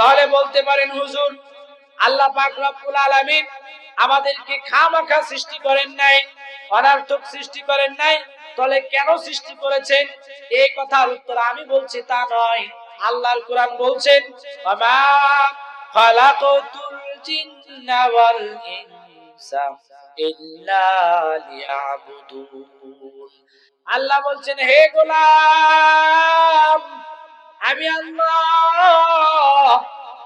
তাহলে বলতে পারেন হুজুর, আল্লাহ পাক রব্বুল আলামিন আমাদেরকে খামাখা সৃষ্টি করেন নাই, অনার্থক সৃষ্টি করেন নাই, তাহলে কেন সৃষ্টি করেছেন? এই কথার উত্তর আমি বলছি তা নয়। আল্লাহর কোরআন বলছেন, ওয়ামা খালাকাতুল জিন্না ওয়াল ইনসা ইল্লা লিয়াবুদুন। আল্লাহ বলছেন, হে গোলাম, আমি আল্লাহ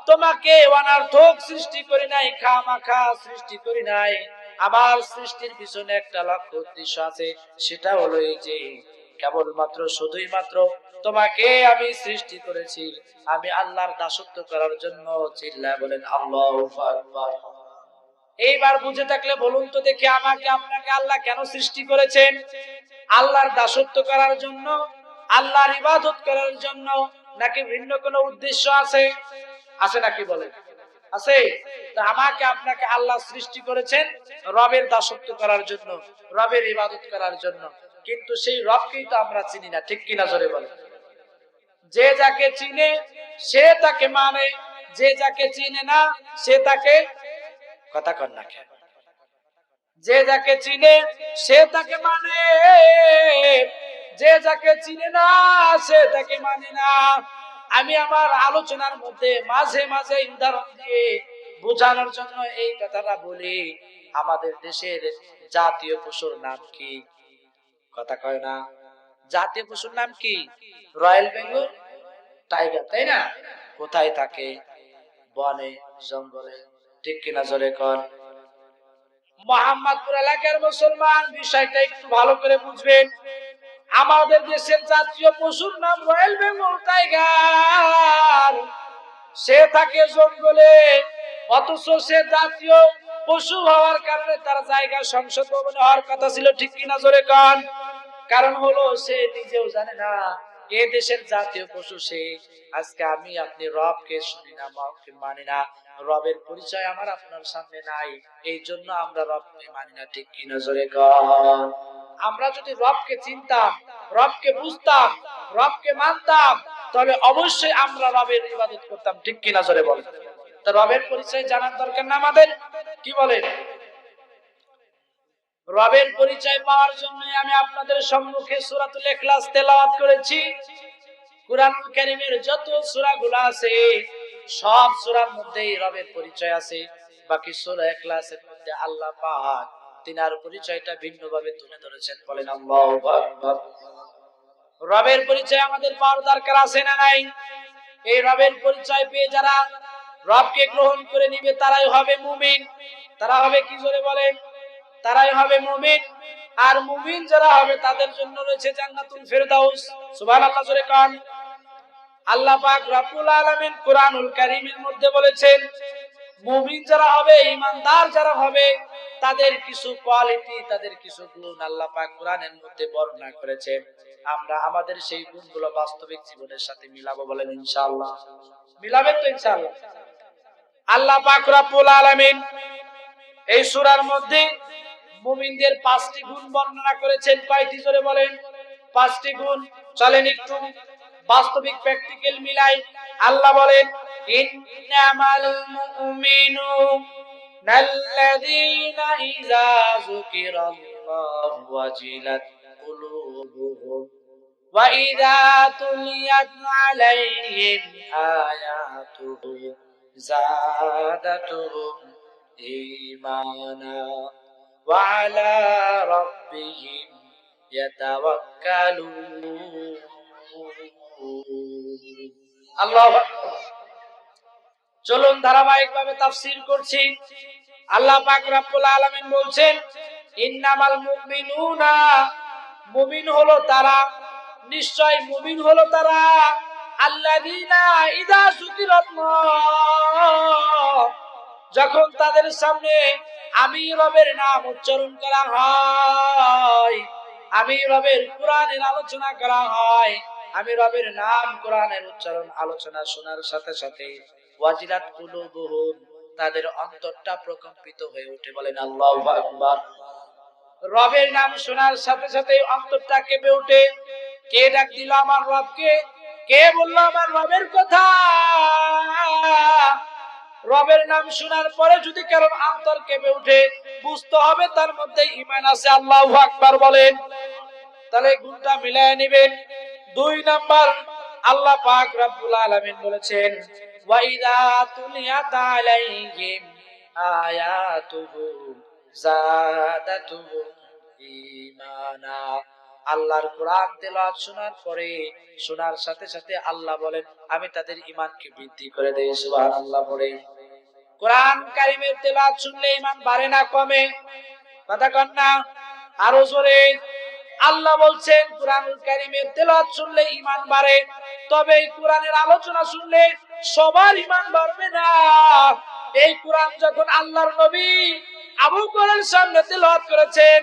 তোমাকে অনার্থক সৃষ্টি করি নাই, খামাখা সৃষ্টি করি নাই। আমার সৃষ্টির পিছনে একটা লক্ষ্য উদ্দেশ্য আছে, সেটা হলো এই যে কেবলমাত্র শুধুই মাত্র তোমাকে আমি সৃষ্টি করেছি আমি আল্লাহর দাসত্ব করার জন্য। চিল্লায় বলেন আল্লাহু আকবার। এইবার বুঝে থাকলে বলুন তো দেখি, আমাকে আপনাকে আল্লাহ কেন সৃষ্টি করেছেন? আল্লাহর দাসত্ব করার জন্য, আল্লাহর ইবাদত করার জন্য, নাকি ভিন্ন কোনো উদ্দেশ্য আছে? আছে নাকি বলেন? আছে। তো আমাকে আপনাকে আল্লাহ সৃষ্টি করেছেন রবের দাসত্ব করার জন্য, রবের ইবাদত করার জন্য। কিন্তু সেই রবকেই তো আমরা চিনি না, ঠিক কিনা জোরে বলেন? যে যাকে চিনে সে তাকে মানে, যে যাকে চিনে না সে তাকে কথা কর না কেন? যে যাকে চিনে সে তাকে মানে, যে যাকে চিনে না সে তাকে মানে না। আমি আমার আলোচনার মধ্যে মাঝে মাঝে উদাহরণ দিয়ে বোঝানোর জন্য এই কথাটা বলি। আমাদের দেশের জাতীয় পশুর নাম কি? কথা কয় না। জাতীয় পশুর নাম কি? রয়্যাল বেঙ্গল টাইগার, তাই না? কোথায় থাকে? বনে, জঙ্গলে, ঠিক কিনা জোরে কর? মোহাম্মদপুর এলাকার মুসলমান বিষয়টা একটু ভালো করে বুঝবেন। আমাদের দেশের জাতীয় পশুর নাম রয়্যাল বেঙ্গল টাইগার। সে থাকে জঙ্গলে, অথচ সে জাতীয় পশু হওয়ার কারণে তার জায়গা সংসদ ভবনে হওয়ার কথা ছিল, ঠিক কিনা জোরে কন? কারণ হলো সে নিজেও জানে না এ দেশের জাতীয় পশু সে। আজকে আমি আপনি রবকে শুনি না, রবকে মানি না, রবের পরিচয় আমার আপনার সামনে নাই, এই জন্য আমরা রবকে মানি না, ঠিক কিনা জোরে কন? আমরা যদি রবকে চিনতাম, রবকে বুঝতাম, রবকে মানতাম, তাহলে অবশ্যই আমরা রবের ইবাদত করতাম, ঠিক কিনা জোরে বলেন? তো রবের পরিচয় জানার দরকার না আমাদের? কি বলেন? রবের পরিচয় পাওয়ার জন্য আমি আপনাদের সম্মুখে সূরাতুল ইখলাস তেলাওয়াত করেছি। কুরআনুল কারীমের যত সূরাগুলো আছে সব সূরার মধ্যেই রবের পরিচয় আছে। বাকি সূরা ইখলাসের মধ্যে আল্লাহ পাক তিনার পরিচয়টা ভিন্নভাবে তুলে ধরেছেন। বলেন আল্লাহু আকবার। রবের পরিচয় আমাদের পাওয়ার দরকার আছে না নাই? এই রবের পরিচয় পেয়ে যারা রবকে গ্রহণ করে নিবে তারাই হবে মুমিন। তারা হবে কি জোরে বলেন? তারাই হবে মুমিন। আর মুমিন যারা হবে তাদের জন্য রয়েছে জান্নাতুল ফেরদাউস। সুবহানাল্লাহ জোরে কান। আল্লাহ পাক রব্বুল আলামিন কুরআনুল কারীমের মধ্যে বলেছেন, মুমিন যারা হবে, ঈমানদার যারা হবে, তাদের কিছু কোয়ালিটি, তাদের কিছু গুণ আল্লাহ পাক কোরআনের মধ্যে বর্ণনা করেছেন। আমরা আমাদের সেই গুণগুলো বাস্তবিক জীবনের সাথে মিলাবো। বলেন ইনশাআল্লাহ। মিলাবেন তো ইনশাআল্লাহ? আল্লাহ পাক রব্বুল আলামিন এই সূরার মধ্যে মুমিনদের 5টি গুণ বর্ণনা করেছেন। কয়টি জোরে বলেন? 5টি গুণ। চলেন একটু বাস্তবিক প্র্যাকটিক্যাল মিলাই। আল্লাহ বলেন, ইন্নামাল মুমিনুনাল্লাযীনা ইযা যুকিরাল্লাহু ওয়াজিলাত কুলুবুহুম ওয়া ইযা তুলিয়াত আলাইহিম আয়াতুহু যাদাতুহুম ঈমানা ওয়া আলা রাব্বিহিম ইয়াতাওয়াক্কালুন। আল্লাহু আকবার। চলুন ধারাবাহিকভাবে তাফসীর করছি। আল্লাহ পাক রব্বুল আলামিন বলছেন, ইন্নামাল মুমিনুনা, মুমিন হলো তারা, নিশ্চয় মুমিন হলো তারা, আল্লাযীনা ইযা যুকিরাল্লাহ, যখন তাদের সামনে আমি রবের নাম উচ্চারণ করা হয়, আমি রবের কোরআনের আলোচনা করা হয়, আমি রবের নাম কোরআনের উচ্চারণ আলোচনা শোনার সাথে সাথে ওয়াজিলাত কুলুবুহুম, তাদের অন্তরটা প্রকম্পিত হয়ে ওঠে। বলেন আল্লাহু আকবার। রবের নাম শোনার সাথে সাথে অন্তরটা কেঁপে ওঠে। কে ডাক দিল আমার রবকে? কে বলল আমার রবের কথা? রবের নাম শোনার পরে যদি কারো অন্তর কেঁপে উঠে, বুঝতে হবে তার মধ্যে ঈমান আছে। আল্লাহু আকবার বলেন। তাহলে গুণটা মিলায় নেবেন। 2 নাম্বার, আল্লাহ পাক রব্বুল আলামিন বলেছেন, ওয়া ইযা তুলিয়াত আলাইহিম আয়াতুহু যাদাতুহুম ঈমানা। আল্লাহর কোরআন তেলাওয়াত শোনার পরে, শোনার সাথে সাথে আল্লাহ বলেন, আমি তাদের ঈমানকে বৃদ্ধি করে দেই। সুবহানাল্লাহ পড়ে। কোরআন কারীমের তেলাওয়াত শুনলে ঈমান বাড়ে না কমে? কথা কন না, আরো জোরে। আল্লাহ বলছেন কোরআনুল কারীমের তেলাওয়াত শুনলে ঈমান বাড়ে, তবে এই কোরআনের আলোচনা শুনলে সবার ঈমান বাড়বে না। এই কোরআন যখন আল্লাহর নবী আবু বকরের সামনে তেলাওয়াত করেছেন,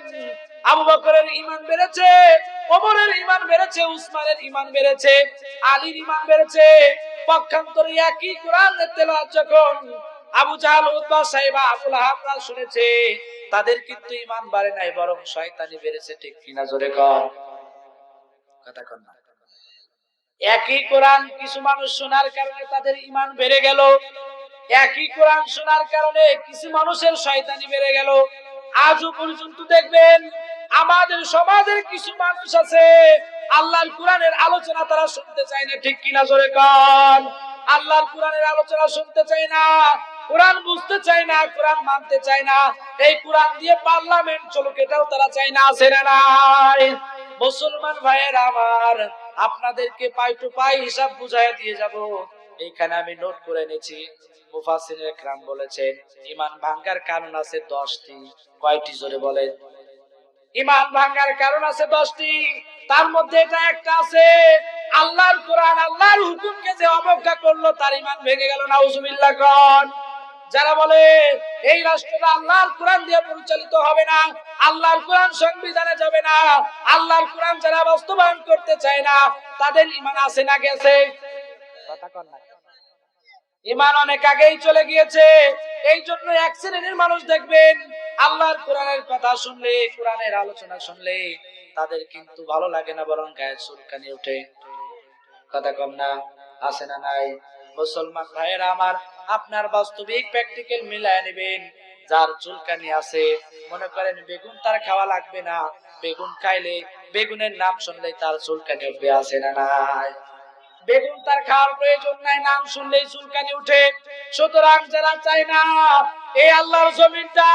আবু বকরের ঈমান বেড়েছে, ওমরের ঈমান বেড়েছে, উসমানের ঈমান বেড়েছে, আলীর ঈমান বেড়েছে। পক্ষান্তরে একই কোরআনের তেলাওয়াত যখন আবু জাহল, উতবা, সাইবা, আবু লাহাবরা শুনেছে, তাদের কিন্তু ঈমান বাড়ে নাই, বরং শয়তানি বেড়েছে। ঠিক কিনা জোরে কর, কথা কন না। একই কোরআন কিছু মানুষ শোনার কারণে তাদের ঈমান বেড়ে গেল, একই কোরআন শোনার কারণে কিছু মানুষের শয়তানি বেড়ে গেল। আজও পর্যন্ত দেখবেন আমাদের সমাজের কিছু মানুষ আছে, আল্লাহর কোরআনের আলোচনা তারা শুনতে চায় না। ঠিক কিনা জোরে কন, আল্লাহর কোরআনের আলোচনা শুনতে চায় না, কোরআন বুঝতে চায় না, কোরআন মানতে চায় না। এই কোরআন দিয়ে পার্লামেন্ট চলুক এটাও তারা চায় না। আছে না নাই? মুসলমান ভাইয়েরা আমার, আপনাদেরকে পাই টু পাই হিসাব বুঝাইয়া দিয়ে যাব। এইখানে আমি নোট করে এনেছি। মুফাসসিরিনে কেরাম বলেছেন ঈমান ভাঙার কারণ আছে 10টি। কয়টি জোরে বলেন? ঈমান ভাঙার কারণ আছে 10টি। তার মধ্যে এটা একটা আছে, আল্লাহর কোরআন, আল্লাহর হুকুমকে যে অবজ্ঞা করলো তার ঈমান ভেঙে গেল। নাউজুবিল্লাহ কোন। যারা বলে এই রাষ্ট্রটা আল্লাহর কোরআন দিয়ে পরিচালিত হবে না, আল্লাহর কোরআন সংবিধানে যাবে না, আল্লাহর কোরআন যারা বাস্তবায়ন করতে চায় না, তাদের ঈমান আছে না গেছে? কথা কন না। ঈমান অনেক আগেই চলে গিয়েছে। এই জন্য এক শ্রেণীর মানুষ দেখবেন আল্লাহর কোরআনের কথা শুনলে, কোরআনের আলোচনা শুনলে তাদের কিন্তু ভালো লাগে না, বরং গায়ে চুলকানি ওঠে। কথা কম না, আছে না নাই? মুসলমান ভাইয়েরা আমার, আপনার বাস্তবিক প্র্যাকটিক্যাল মিলায় নেবেন। যার চুলকানি আছে, মনে করেন বেগুন তার খাওয়া লাগবে না, বেগুন খাইলে, বেগুনের নাম শুনলে তার চুলকানি উঠবে। আছে না নাই? বেগুন তার খাওয়ার প্রয়োজন নাই, নাম শুনলেই চুলকানি উঠে। সুতরাং যারা চায় না এই আল্লাহর জমিনটা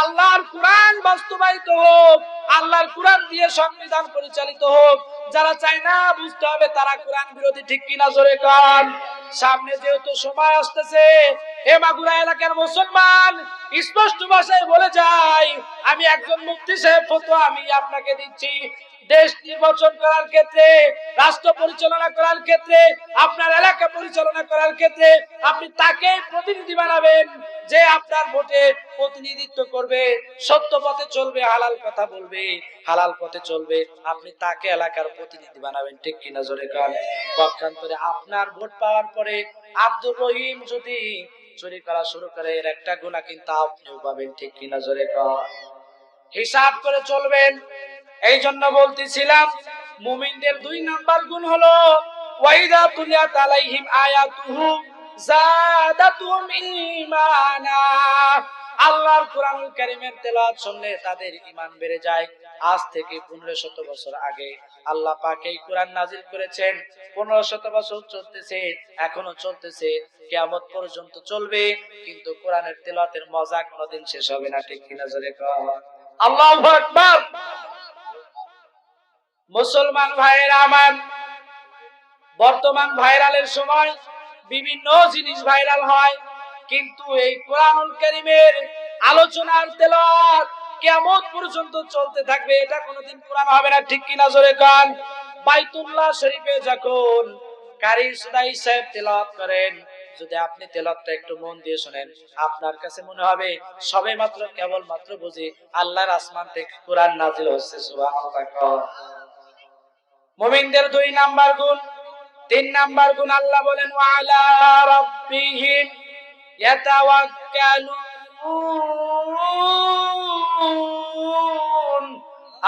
আল্লাহর কোরআন বাস্তবায়িত হোক, আল্লাহর কোরআন দিয়ে সংবিধান পরিচালিত হোক, যারা চায় না, বুঝতে হবে তারা কোরআন বিরোধী। ঠিক কিনা জোরে কন। সামনে যেহেতু সময় আসতেছে, এ মাগুরা এলাকার মুসলমান স্পষ্ট ভাষায় বলে যায়, আমি একজন মুফতি সাহেব ফতোয়া আমি আপনাকে দিচ্ছি, দেশ নির্বাচন করার ক্ষেত্রে, রাষ্ট্র পরিচালনা করার ক্ষেত্রে, আপনার এলাকা পরিচালনা করার ক্ষেত্রে আপনি তাকে প্রতিনিধি বানাবেন যে আপনার ভোটে প্রতিনিধিত্ব করবে, সত্য পথে চলবে, হালাল কথা বলবে, হালাল পথে চলবে, আপনি তাকে এলাকার প্রতিনিধি বানাবেন। ঠিক কিনা জোরে কন। পক্ষান্তরে আপনার ভোট পাওয়ার পরে আব্দুর রহিম যদি চুরি করা শুরু করে, এর একটা গুনাহ কিন্তু আপনিও পাবেন। ঠিক কিনা জোরে কন। হিসাব করে চলবেন। এই জন্য বলতেছিলাম মুমিনদের 2 নাম্বার গুণ হলো ওয়াইদা তুলিয়াত আলাইহিম আয়াতুহু যাদাতুহুম ঈমানা। আল্লাহর কোরআনুল কারীমের তেলাওয়াত শুনলে তাদের ঈমান বেড়ে যায়। আজ থেকে 1500 বছর আগে আল্লাহ পাক এই কোরআন নাজিল করেছেন। 1500 বছর চলতেছে, এখনো চলতেছে, কিয়ামত পর্যন্ত চলবে। কিন্তু কোরআনের তেলাওয়াতের মজা কোনদিন শেষ হবে না। ঠিক কিনা জোরে কর আল্লাহু আকবার। মুসলমান ভাইয়েরা আমার, বর্তমান ভাইরালের সময় বিভিন্ন জিনিস ভাইরাল হয়, কিন্তু এই কোরআনুল কারীমের আলোচনার তেলাওয়াত কিয়ামত পর্যন্ত চলতে থাকবে, এটা কোনোদিন পুরানো হবে না। ঠিক কিনা জোরে কান। বাইতুল্লাহ শরীফে যখন কারি সুদাই সাহেব তেলাওয়াত করেন, যদি আপনি তেলাওয়াতটা একটু মন দিয়ে শুনেন, আপনার কাছে মনে হবে সবে মাত্র কেবল মাত্র বুঝি আল্লাহর আসমান থেকে কোরআন নাজিল হচ্ছে। সুবহানাল্লাহ। মুমিনদের 2 নাম্বার গুণ। 3 নাম্বার গুণ আল্লাহ বলেন ওয়া আলা রাব্বিহিম ইয়াতাওয়াক্কালুন।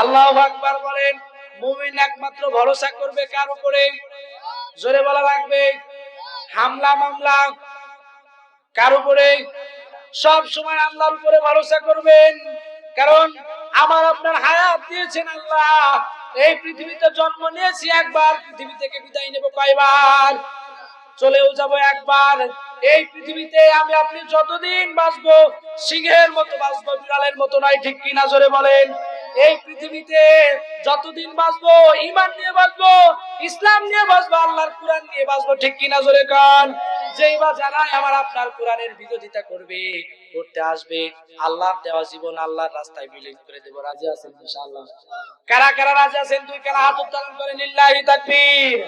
আল্লাহু আকবার বলেন। মুমিন একমাত্র ভরসা করবে কার উপরে? জোরে বলা লাগবে। হামলা মামলা, কার উপরে? সব সময় আল্লাহর উপরে ভরসা করবেন, কারণ আমার আপনার হায়াত দিয়েছেন আল্লাহ। এই পৃথিবীতে জন্ম নিয়েছি একবার, পৃথিবী থেকে বিদায় নেব কয়বার? চলেও যাব একবার। এই পৃথিবীতে আমি আপনি যতদিন বাঁচবো সিংহের মতো বাঁচবো, বিড়ালের মতো নয়, ঠিক কিনা জোরে বলেন। এই পৃথিবীতে যতদিন বাঁচবো ঈমান নিয়ে বাঁচবো, ইসলাম নিয়ে বাঁচবো, আল্লাহর কোরআন নিয়ে বাঁচবো, ঠিক কিনা জোরে কান। যেই বা যারা আমার আপনার কোরআনের বিরোধিতা করবে, করতে আসবে, আল্লাহর দেওয়া জীবন আল্লাহর রাস্তায় বিলীন করে দেব। রাজি আছেন ইনশাআল্লাহ? কারা কারা রাজি আছেন? দুই কারা হাত উত্তোলন করেন। লিল্লাহি তাকবীর,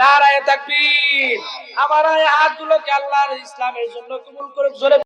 নারায়ে তাকবীর। আমার এই হাতগুলোকে আল্লাহর ইসলামের জন্য কবুল করে জোরে